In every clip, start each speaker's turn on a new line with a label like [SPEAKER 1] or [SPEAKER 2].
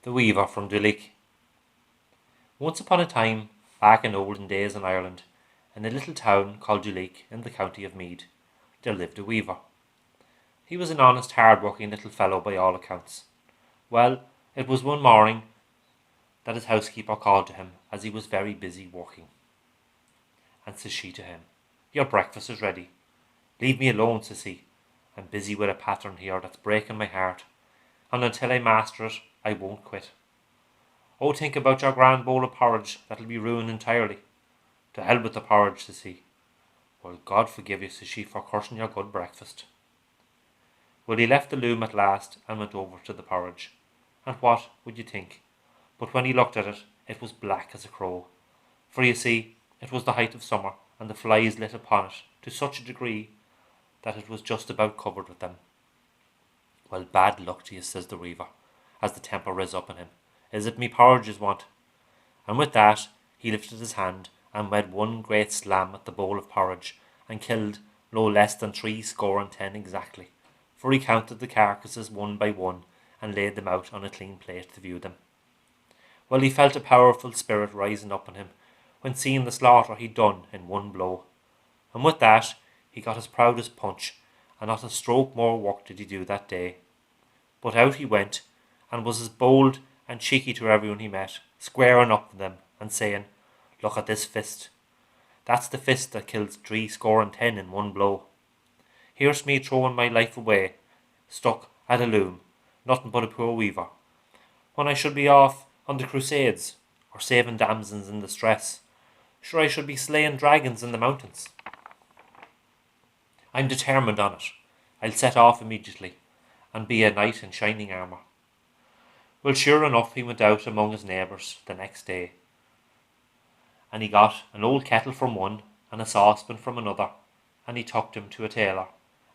[SPEAKER 1] The Weaver from Duleek. Once upon a time, back in olden days in Ireland, in a little town called Duleek in the county of Meath, there lived a weaver. He was an honest, hard-working little fellow by all accounts. Well, it was one morning that his housekeeper called to him as he was very busy working. And says she to him, "Your breakfast is ready." "Leave me alone," says he. "I'm busy with a pattern here that's breaking my heart, and until I master it, I won't quit." "Oh, think about your grand bowl of porridge, that'll be ruined entirely." "To hell with the porridge," says he. "Well, God forgive you," says she, "for cursing your good breakfast." Well, he left the loom at last and went over to the porridge, and what would you think? But when he looked at it, it was black as a crow, for you see, it was the height of summer, and the flies lit upon it to such a degree that it was just about covered with them. "Well, bad luck to you," says the weaver, as the temper rose up in him. "Is it me porridge you want?" And with that he lifted his hand and made one great slam at the bowl of porridge, and killed no less than 70 exactly, for he counted the carcasses one by one and laid them out on a clean plate to view them. Well, he felt a powerful spirit rising up in him when seeing the slaughter he'd done in one blow, and with that he got his proudest punch, and not a stroke more work did he do that day. But out he went, and was as bold and cheeky to everyone he met, squaring up to them and saying, "Look at this fist. That's the fist that kills 70 in one blow. Here's me throwing my life away, stuck at a loom, nothing but a poor weaver, when I should be off on the crusades, or saving damsons in distress. Sure, I should be slaying dragons in the mountains. I'm determined on it. I'll set off immediately, and be a knight in shining armour." Well, sure enough, he went out among his neighbours the next day, and he got an old kettle from one, and a saucepan from another, and he took him to a tailor,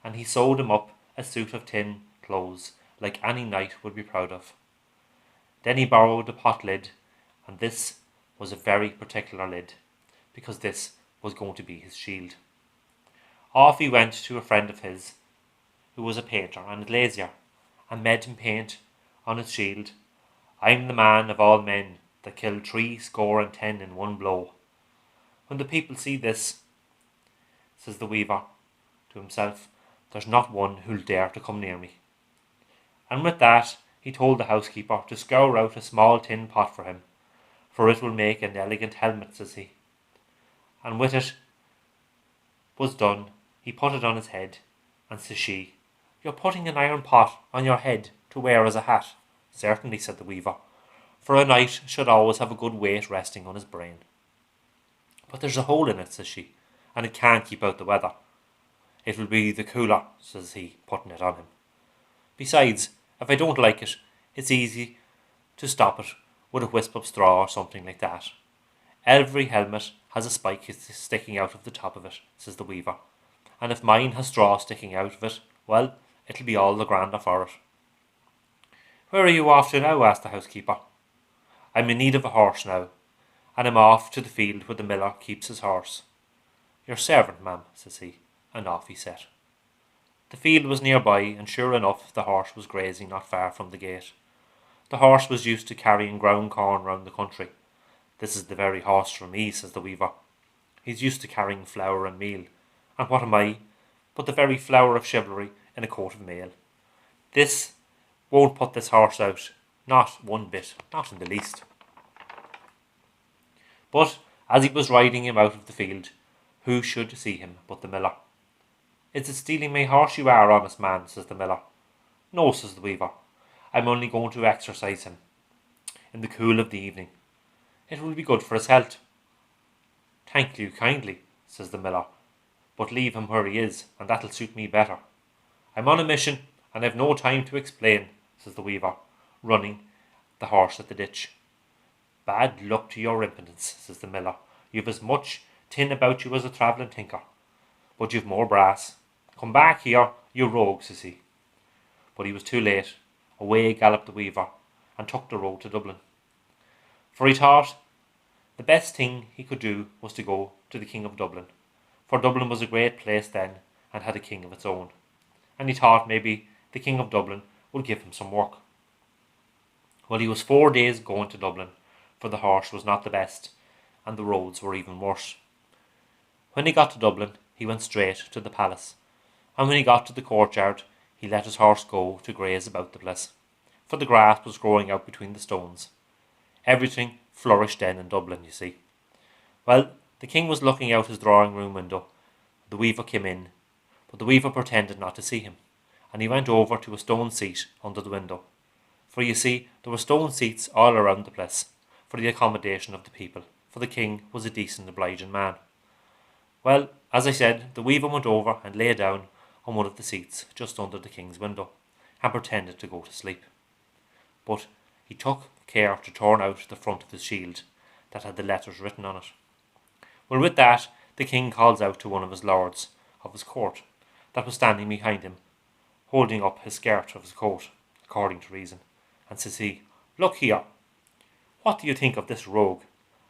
[SPEAKER 1] and he sewed him up a suit of tin clothes, like any knight would be proud of. Then he borrowed a pot lid, and this was a very particular lid, because this was going to be his shield. Off he went to a friend of his, who was a painter and a glazier, and made him paint on his shield, "I'm the man of all men that killed 70 in one blow." When the people see this, says the weaver to himself, "there's not one who'll dare to come near me." And with that he told the housekeeper to scour out a small tin pot for him, "for it will make an elegant helmet," says he. And with it was done, he put it on his head, and says she, "You're putting an iron pot on your head to wear as a hat." "Certainly," said the weaver, "for a knight should always have a good weight resting on his brain." "But there's a hole in it," says she, "and it can't keep out the weather." "It will be the cooler," says he, putting it on him. "Besides, if I don't like it, it's easy to stop it with a wisp of straw or something like that. Every helmet has a spike sticking out of the top of it," says the weaver, "and if mine has straw sticking out of it, well, it'll be all the grander for it." "Where are you off to now?" asked the housekeeper. "I'm in need of a horse now, and I'm off to the field where the miller keeps his horse." "Your servant, ma'am," says he, and off he set. The field was nearby, and sure enough the horse was grazing not far from the gate. The horse was used to carrying ground corn round the country. "This is the very horse for me," says the weaver. "He's used to carrying flour and meal, and what am I but the very flower of chivalry in a coat of mail? This won't put this horse out, not one bit, not in the least." But as he was riding him out of the field, who should see him but the miller? "Is it stealing my horse you are, honest man?" says the miller. "No," says the weaver, "I'm only going to exercise him in the cool of the evening. It will be good for his health." "Thank you kindly," says the miller, "but leave him where he is, and that'll suit me better. I'm on a mission, and I've no time to explain," says the weaver, running the horse at the ditch. "Bad luck to your impudence," says the miller. "You've as much tin about you as a travelling tinker, but you've more brass. Come back here, you rogue," says he. But he was too late. Away galloped the weaver, and took the road to Dublin. For he thought the best thing he could do was to go to the King of Dublin, for Dublin was a great place then, and had a king of its own, and he thought maybe the King of Dublin would give him some work. Well, he was 4 days going to Dublin, for the horse was not the best, and the roads were even worse. When he got to Dublin, he went straight to the palace, and when he got to the courtyard, he let his horse go to graze about the place, for the grass was growing out between the stones. Everything flourished then in Dublin, you see. Well, the king was looking out his drawing-room window. The weaver came in, but the weaver pretended not to see him, and he went over to a stone seat under the window. For you see, there were stone seats all around the place, for the accommodation of the people, for the king was a decent, obliging man. Well, as I said, the weaver went over and lay down on one of the seats just under the king's window, and pretended to go to sleep. But he took care to turn out the front of his shield, that had the letters written on it. Well, with that, the king calls out to one of his lords of his court, that was standing behind him, holding up his skirt of his coat, according to reason, and says he, "Look here, what do you think of this rogue?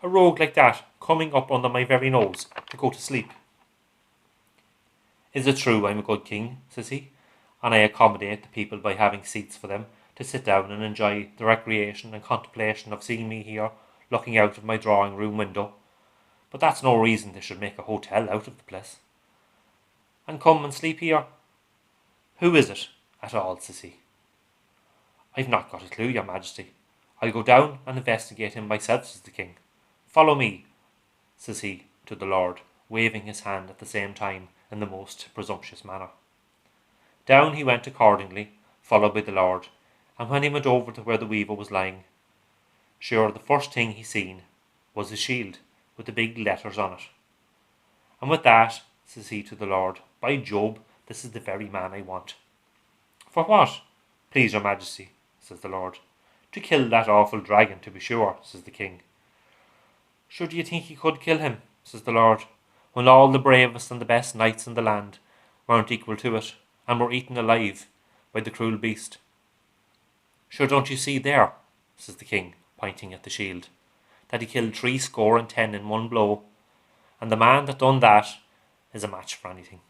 [SPEAKER 1] A rogue like that coming up under my very nose to go to sleep." "Is it true I'm a good king," says he, "and I accommodate the people by having seats for them to sit down and enjoy the recreation and contemplation of seeing me here looking out of my drawing-room window? But that's no reason they should make a hotel out of the place. And come and sleep here? Who is it at all?" says he. "I've not got a clue, your majesty. I'll go down and investigate him myself," says the king. "Follow me," says he to the lord, waving his hand at the same time in the most presumptuous manner. Down he went accordingly, followed by the lord, and when he went over to where the weaver was lying, sure the first thing he seen was his shield with the big letters on it. "And with that," says he to the lord, "by Job, this is the very man I want." "For what, please your majesty?" says the lord. "To kill that awful dragon, to be sure," says the king. "Sure do you think he could kill him?" says the lord, "when all the bravest and the best knights in the land weren't equal to it, and were eaten alive by the cruel beast?" "Sure don't you see there," says the king, pointing at the shield, "that he killed 70 in one blow, and the man that done that is a match for anything."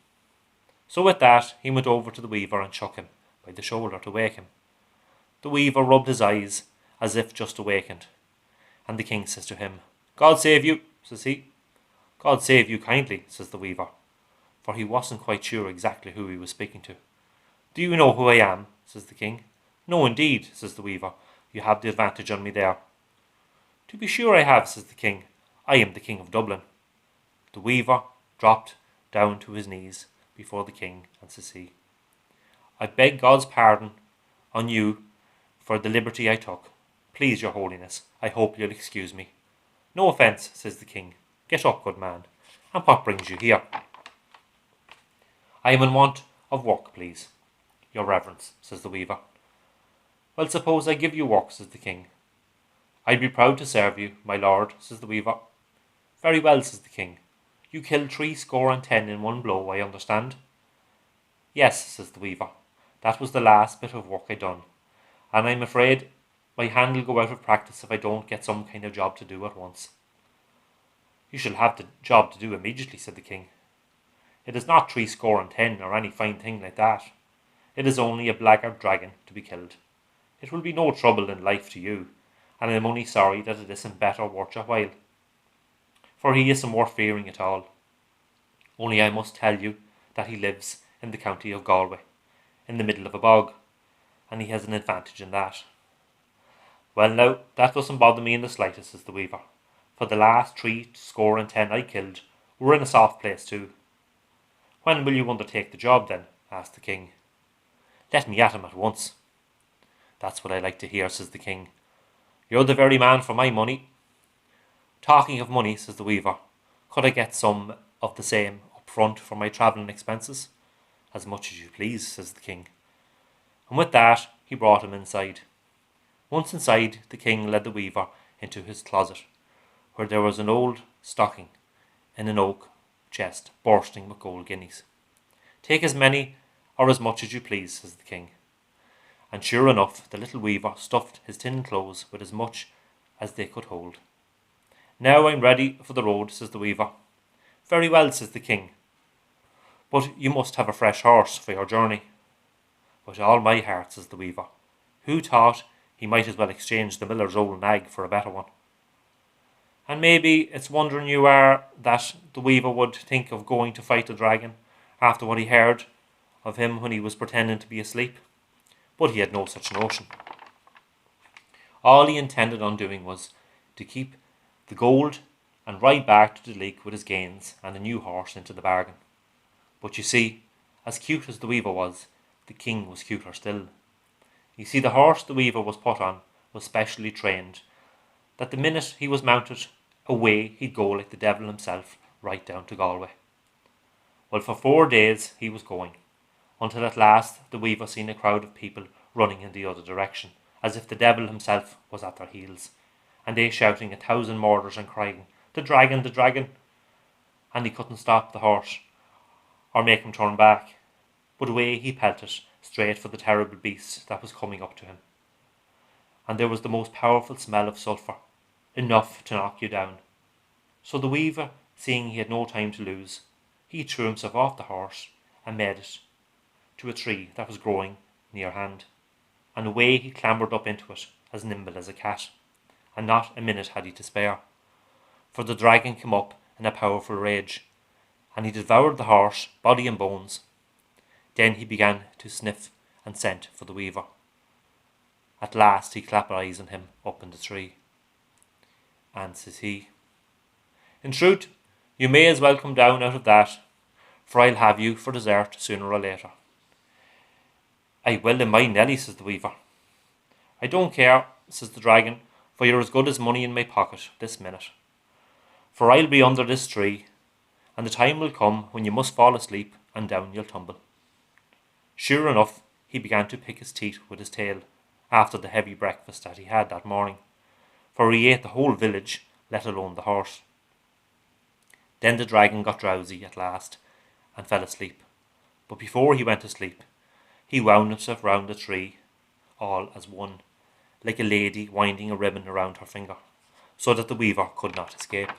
[SPEAKER 1] So with that he went over to the weaver and shook him by the shoulder to wake him. The weaver rubbed his eyes as if just awakened, and the king says to him, "God save you," says he. "God save you kindly," says the weaver, for he wasn't quite sure exactly who he was speaking to. "Do you know who I am?" says the king. "No, indeed," says the weaver. "You have the advantage on me there." "To be sure I have," says the king. "I am the king of Dublin." The weaver dropped down to his knees before the king, and says he, "I beg God's pardon on you for the liberty I took. Please, your holiness, I hope you'll excuse me." "No offence," says the king. "Get up, good man. And what brings you here?" "I am in want of work, please, your reverence," says the weaver. "Well, suppose I give you work," says the king. "I'd be proud to serve you, my lord," says the weaver. "Very well," says the king. "You killed 70 in one blow, I understand." "Yes," says the weaver. "That was the last bit of work I done, and I'm afraid my hand'll go out of practice if I don't get some kind of job to do at once." "You shall have the job to do immediately," said the king. "It is not 70 or any fine thing like that. It is only a blackguard dragon to be killed. It will be no trouble in life to you, and I am only sorry that it isn't better worth your while, for he isn't worth fearing at all. Only I must tell you that he lives in the county of Galway, in the middle of a bog, and he has an advantage in that." "Well now, that doesn't bother me in the slightest," says the weaver, "for the last 70 I killed were in a soft place too." "When will you undertake the job then?" asked the king. "Let me at him at once." "That's what I like to hear," says the king. "You're the very man for my money." "Talking of money," says the weaver, "could I get some of the same up front for my travelling expenses?" "As much as you please," says the king. And with that he brought him inside. Once inside, the king led the weaver into his closet, where there was an old stocking in an oak chest bursting with gold guineas. "Take as many or as much as you please," says the king. And sure enough, the little weaver stuffed his tin clothes with as much as they could hold. "Now I'm ready for the road," says the weaver. "Very well," says the king, "but you must have a fresh horse for your journey." "With all my heart," says the weaver. "Who thought he might as well exchange the miller's old nag for a better one. And maybe it's wondering you are that the weaver would think of going to fight the dragon after what he heard of him when he was pretending to be asleep. But he had no such notion. All he intended on doing was to keep the gold and ride back to Duleek with his gains and a new horse into the bargain. But you see, as cute as the weaver was, the king was cuter still. You see, the horse the weaver was put on was specially trained, that the minute he was mounted, away he'd go like the devil himself, right down to Galway. Well, for 4 days he was going, until at last the weaver seen a crowd of people running in the other direction, as if the devil himself was at their heels, and they shouting 1,000 murders and crying, "The dragon, the dragon!" And he couldn't stop the horse or make him turn back, but away he pelted straight for the terrible beast that was coming up to him. And there was the most powerful smell of sulphur, enough to knock you down. So the weaver, seeing he had no time to lose, he threw himself off the horse and made it to a tree that was growing near hand, and away he clambered up into it as nimble as a cat, and not a minute had he to spare, for the dragon came up in a powerful rage, and he devoured the horse, body and bones. Then he began to sniff and scent for the weaver. At last he clapped eyes on him up in the tree, and says he, "In truth, you may as well come down out of that, for I'll have you for dessert sooner or later." "Ay, well in my Nelly," says the weaver. "I don't care," says the dragon, "for you're as good as money in my pocket this minute. For I'll be under this tree, and the time will come when you must fall asleep and down you'll tumble." Sure enough, he began to pick his teeth with his tail after the heavy breakfast that he had that morning, for he ate the whole village, let alone the horse. Then the dragon got drowsy at last and fell asleep, but before he went to sleep, he wound himself round the tree, all as one, like a lady winding a ribbon around her finger, so that the weaver could not escape.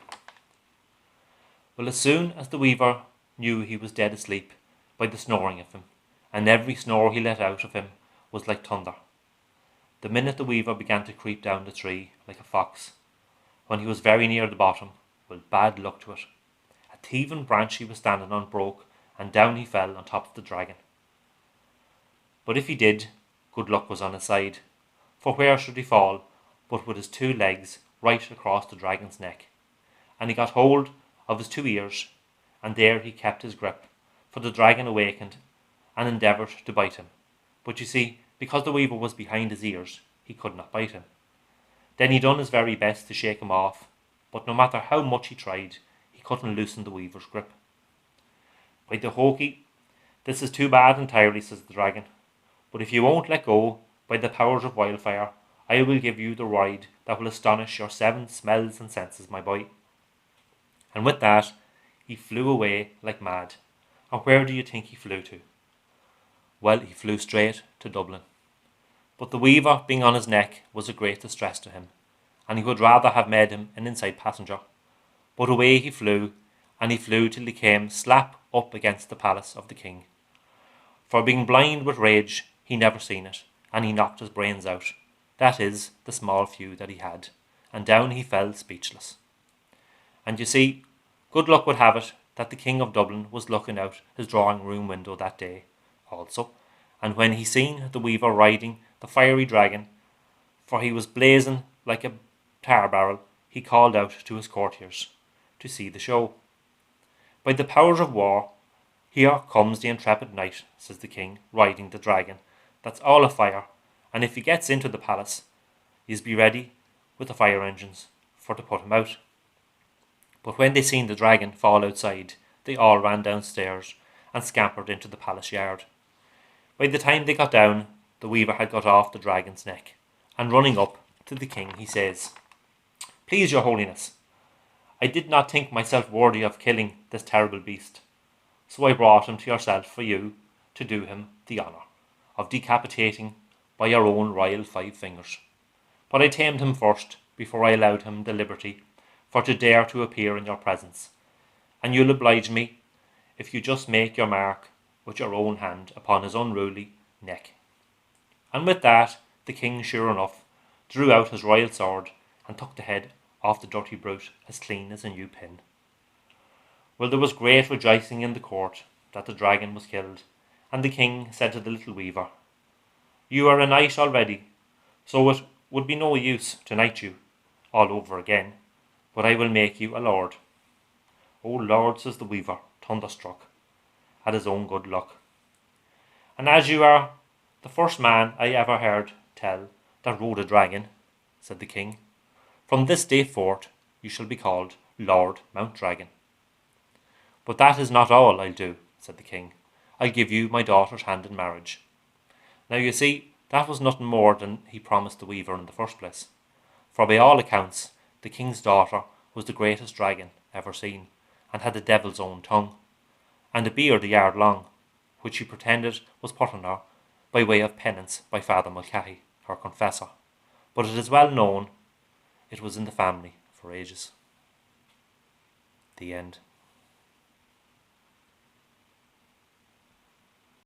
[SPEAKER 1] Well, as soon as the weaver knew he was dead asleep by the snoring of him, and every snore he let out of him was like thunder, the minute the weaver began to creep down the tree like a fox, when he was very near the bottom, well, bad luck to it. A thieving branch he was standing on broke, and down he fell on top of the dragon. But if he did, good luck was on his side, for where should he fall but with his 2 legs right across the dragon's neck, and he got hold of his 2 ears, and there he kept his grip, for the dragon awakened and endeavoured to bite him. But you see, because the weaver was behind his ears, he could not bite him. Then he done his very best to shake him off, but no matter how much he tried, he couldn't loosen the weaver's grip. "By the hokey, this is too bad entirely," says the dragon, "but if you won't let go, by the powers of wildfire, I will give you the ride that will astonish your 7 smells and senses, my boy." And with that, he flew away like mad. And where do you think he flew to? Well, he flew straight to Dublin. But the weaver, being on his neck, was a great distress to him, and he would rather have made him an inside passenger. But away he flew, and he flew till he came slap up against the palace of the king. For being blind with rage, he never seen it, and he knocked his brains out, that is, the small few that he had, and down he fell speechless. And you see, good luck would have it that the King of Dublin was looking out his drawing-room window that day also, and when he seen the weaver riding the fiery dragon, for he was blazing like a tar barrel, he called out to his courtiers to see the show. "By the powers of war, here comes the intrepid knight," says the king, riding the dragon that's all afire, and if he gets into the palace, yous be ready with the fire engines for to put him out. But when they seen the dragon fall outside, they all ran downstairs and scampered into the palace yard. By the time they got down, the weaver had got off the dragon's neck, and running up to the king, he says, "Please, your holiness, I did not think myself worthy of killing this terrible beast, so I brought him to yourself for you to do him the honour of decapitating by your own royal 5 fingers. But I tamed him first, before I allowed him the liberty for to dare to appear in your presence, and you'll oblige me if you just make your mark with your own hand upon his unruly neck." And with that, the king, sure enough, drew out his royal sword, and took the head off the dirty brute as clean as a new pin. Well, there was great rejoicing in the court that the dragon was killed, and the king said to the little weaver, "You are a knight already, so it would be no use to knight you all over again, but I will make you a lord." "Oh Lord," says the weaver, thunderstruck at his own good luck. "And as you are the first man I ever heard tell that rode a dragon," said the king, "from this day forth you shall be called Lord Mountdragon." "But that is not all I'll do," said the king. "I'll give you my daughter's hand in marriage." Now you see, that was nothing more than he promised the weaver in the first place, for by all accounts the king's daughter was the greatest dragon ever seen, and had the devil's own tongue, and a beard a yard long, which he pretended was put on her by way of penance by Father Mulcahy, her confessor. But it is well known it was in the family for ages. The end.